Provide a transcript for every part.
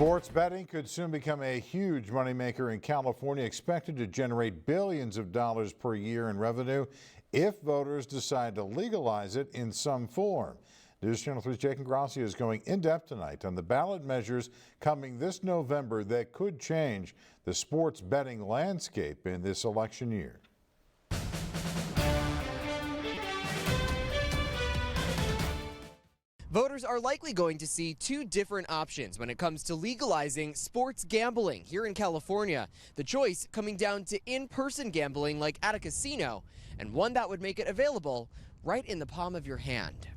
Sports betting could soon become a huge moneymaker in California, expected to generate billions of dollars per year in revenue if voters decide to legalize it in some form. News Channel 3's Jake Gracia is going in-depth tonight on the ballot measures coming this November that could change the sports betting landscape in this election year. Voters are likely going to see two different options when it comes to legalizing sports gambling here in California. The choice coming down to in-person gambling like at a casino, and one that would make it available right in the palm of your hand.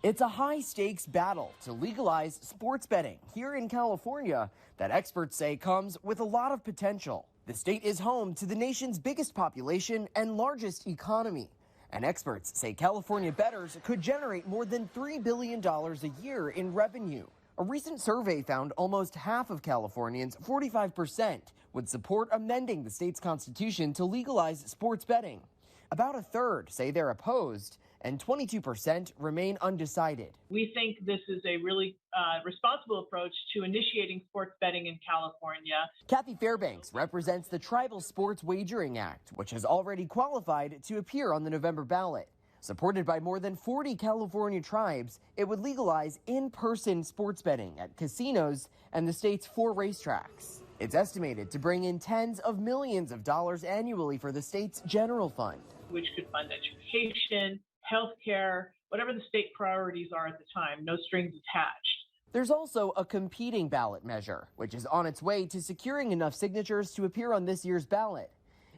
It's a high-stakes battle to legalize sports betting here in California that experts say comes with a lot of potential. The state is home to the nation's biggest population and largest economy. And experts say California bettors could generate more than $3 billion a year in revenue. A recent survey found almost half of Californians, 45%, would support amending the state's constitution to legalize sports betting. About a third say they're opposed, and 22% remain undecided. We think this is a really responsible approach to initiating sports betting in California. Kathy Fairbanks represents the Tribal Sports Wagering Act, which has already qualified to appear on the November ballot. Supported by more than 40 California tribes, it would legalize in-person sports betting at casinos and the state's 4 racetracks. It's estimated to bring in tens of millions of dollars annually for the state's general fund, which could fund education, healthcare, whatever the state priorities are at the time, no strings attached. There's also a competing ballot measure, which is on its way to securing enough signatures to appear on this year's ballot.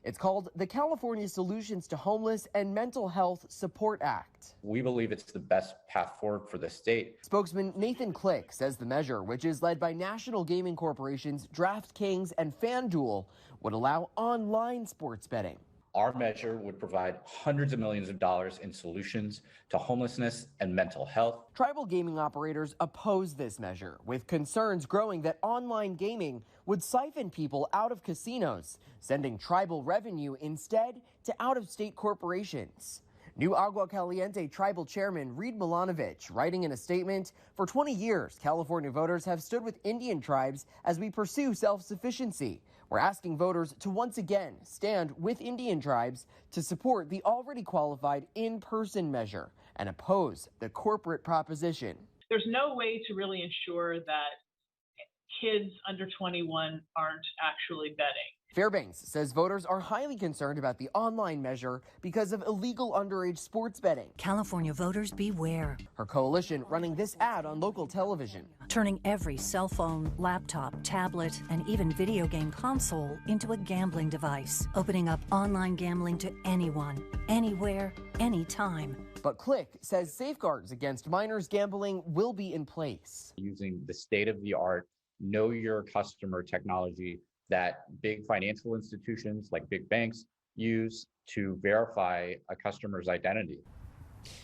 It's called the California Solutions to Homeless and Mental Health Support Act. We believe it's the best path forward for the state. Spokesman Nathan Click says the measure, which is led by national gaming corporations DraftKings and FanDuel, would allow online sports betting. Our measure would provide hundreds of millions of dollars in solutions to homelessness and mental health. Tribal gaming operators oppose this measure, with concerns growing that online gaming would siphon people out of casinos, sending tribal revenue instead to out-of-state corporations. New Agua Caliente Tribal Chairman Reed Milanovich writing in a statement, "For 20 years, California voters have stood with Indian tribes as we pursue self-sufficiency. We're asking voters to once again stand with Indian tribes to support the already qualified in-person measure and oppose the corporate proposition." There's no way to really ensure that kids under 21 aren't actually betting. Fairbanks says voters are highly concerned about the online measure because of illegal underage sports betting. California voters beware. Her coalition running this ad on local television. Turning every cell phone, laptop, tablet, and even video game console into a gambling device. Opening up online gambling to anyone, anywhere, anytime. But Click says safeguards against minors gambling will be in place. Using the state-of-the-art, know your customer technology that big financial institutions like big banks use to verify a customer's identity.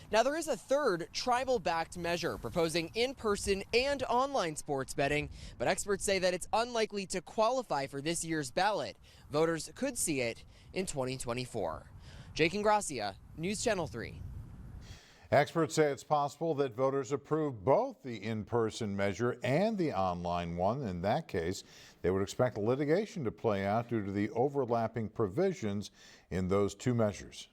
Now, there is a third tribal-backed measure proposing in-person and online sports betting, but experts say that it's unlikely to qualify for this year's ballot. Voters could see it in 2024. Jake Gracia, News Channel 3. Experts say it's possible that voters approve both the in-person measure and the online one. In that case, they would expect litigation to play out due to the overlapping provisions in those two measures.